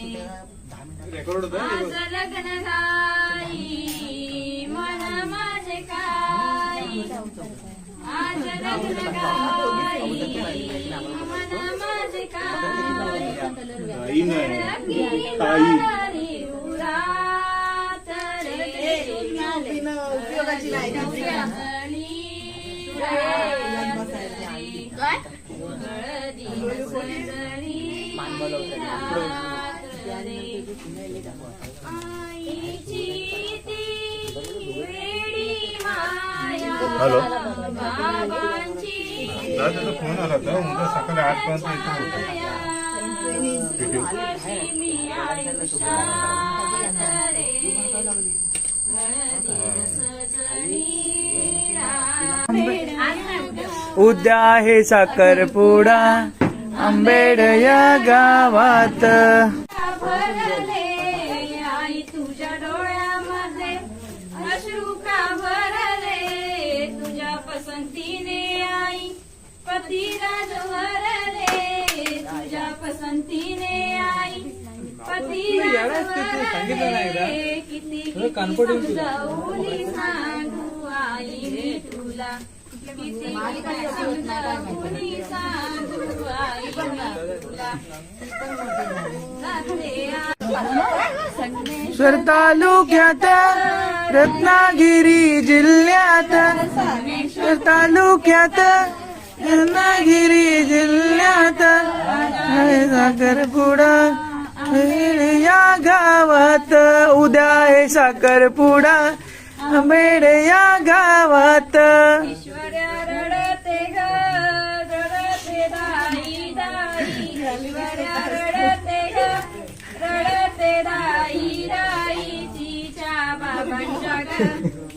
आज लग्न घाई मन माझे काही, आज लग्न घाई मन माझे काही, उरात रे उपयोगाची हॅलो दादाचा फोन आला होता उद्या सकाळी 8 पर्यंत उद्या आहे साखरपुडा आंबेड या गावात. भरले आई तुझ्या डोळ्यामध्ये अश्रू का भरले, तुझ्या पसंतीने आई पतिराज भरले, तुझ्या पसंतीने आई पतिराज भरले. किती समजावूनी सांगू आई मी तुला, किती समजावूनी सांगू आई मी तुला. सर तालुक्यात रत्नागिरी जिल्ह्यात, सर तालुक्यात रत्नागिरी जिल्ह्यात आहे साखरपुडा या गावात. उद्या आहे साखरपुडा आंबेड या गावात. ईश्वर्या रडते ग रडते दाई दाई, ईश्वर्या रडते ग रडते दाई दाई, तिच्या बाबांच्या ग